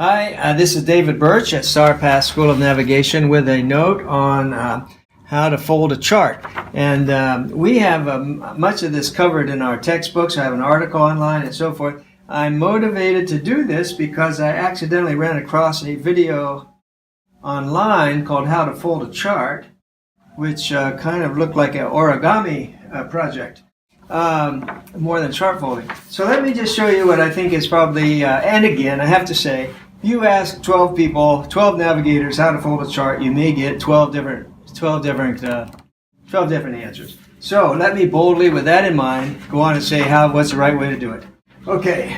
Hi, this is David Birch at StarPath School of Navigation with a note on how to fold a chart. And we have much of this covered in our textbooks. I have an article online and so forth. I'm motivated to do this because I accidentally ran across a video online called How to Fold a Chart, which kind of looked like an origami project. More than chart folding. So let me just show you what I think is probably, and again, I have to say, you ask 12 people, 12 navigators how to fold a chart, you may get 12 different answers. So let me boldly, with that in mind, go on and say what's the right way to do it. Okay,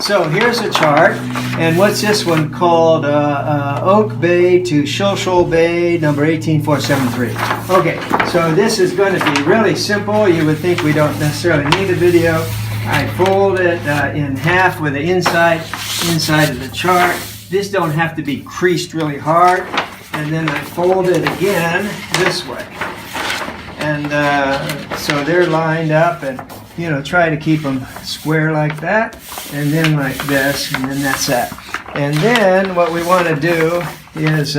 so here's a chart, and what's this one called? Oak Bay to Shoal Bay, number 18473. Okay, so this is going to be really simple. You would think we don't necessarily need a video. I fold it in half with the inside of the chart. This don't have to be creased really hard. And then I fold it again this way. And so they're lined up, and try to keep them square like that, and then like this, and then that's that. And then what we want to do is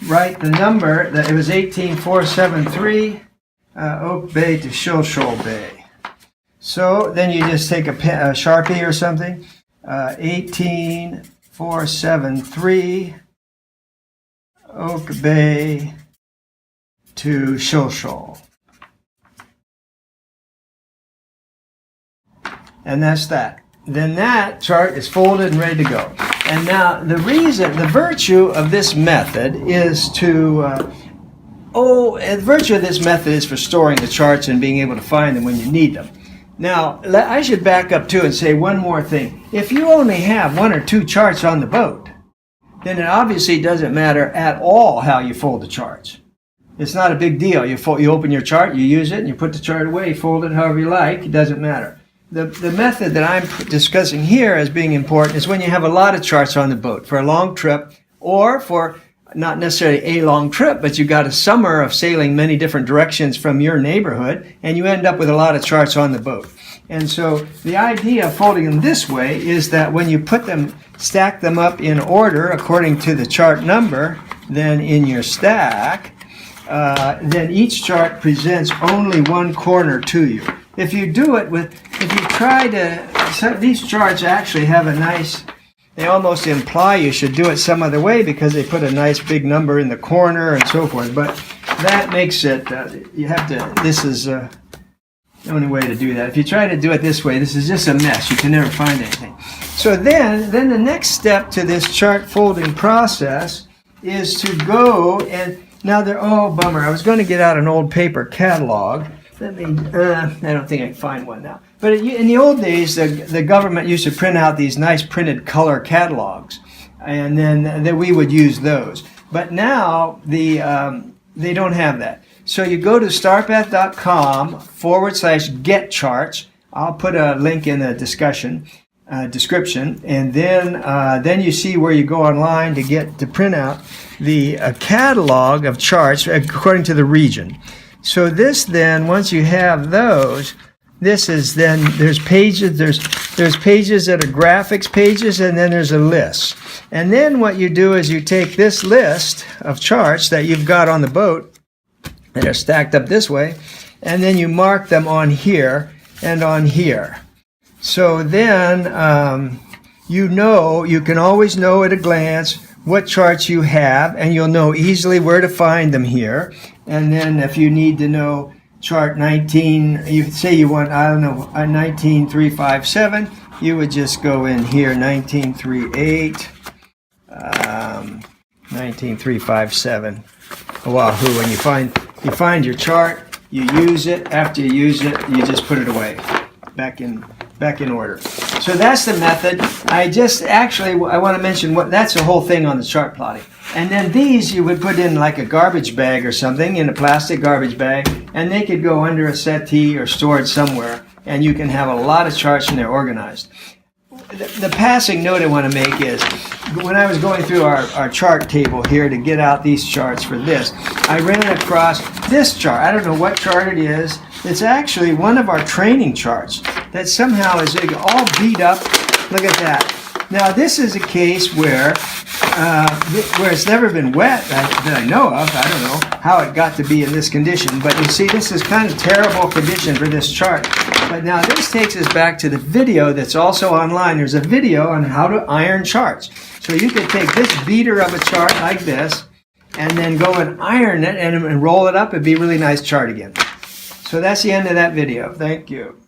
write the number that it was 18473, Oak Bay to Shoal Bay. So then you just take a Sharpie or something, 18473, Oak Bay to Shoal. And that's that. Then that chart is folded and ready to go. And now the virtue of this method is for storing the charts and being able to find them when you need them. Now, I should back up too and say one more thing. If you only have one or two charts on the boat, then it obviously doesn't matter at all how you fold the charts. It's not a big deal. You open your chart, you use it, and you put the chart away, you fold it however you like. It doesn't matter. The method that I'm discussing here as being important is when you have a lot of charts on the boat for a long trip, or for not necessarily a long trip, but you've got a summer of sailing many different directions from your neighborhood, and you end up with a lot of charts on the boat. And so the idea of folding them this way is that when you stack them up in order according to the chart number, then in your stack, then each chart presents only one corner to you. If you try to, these charts actually have a nice, they almost imply you should do it some other way because they put a nice big number in the corner and so forth. But that makes it, this is the only way to do that. If you try to do it this way, this is just a mess. You can never find anything. So then the next step to this chart folding process is to go and, now bummer, I was going to get out an old paper catalog. I don't think I can find one now. But in the old days, the government used to print out these nice printed color catalogs, and then we would use those. But now they don't have that. So you go to starpath.com/get charts. I'll put a link in the description, and then you see where you go online to print out the catalog of charts according to the region. So this then, once you have those, this is then, there's pages that are graphics pages, and then there's a list. And then what you do is you take this list of charts that you've got on the boat that are stacked up this way, and then you mark them on here and on here. So then you can always know at a glance what charts you have, and you'll know easily where to find them here. And then if you need to know chart 19, you say you want, 19357, you would just go in here, 19358, 19357. Wahoo! When you find your chart, you use it. After you use it, you just put it away, back in order. So that's the method. I want to mention that's the whole thing on the chart plotting. And then these you would put in like a garbage bag or something, in a plastic garbage bag, and they could go under a settee or stored somewhere, and you can have a lot of charts and they're organized. The passing note I want to make is, when I was going through our chart table here to get out these charts for this, I ran across this chart. I don't know what chart it is. It's actually one of our training charts that somehow is all beat up. Look at that. Now this is a case where it's never been wet that I know of. I don't know how it got to be in this condition, but you see this is kind of terrible condition for this chart. But now this takes us back to the video that's also online. There's a video on how to iron charts. So you can take this beater of a chart like this and then go and iron it and roll it up. It'd be a really nice chart again. So that's the end of that video. Thank you.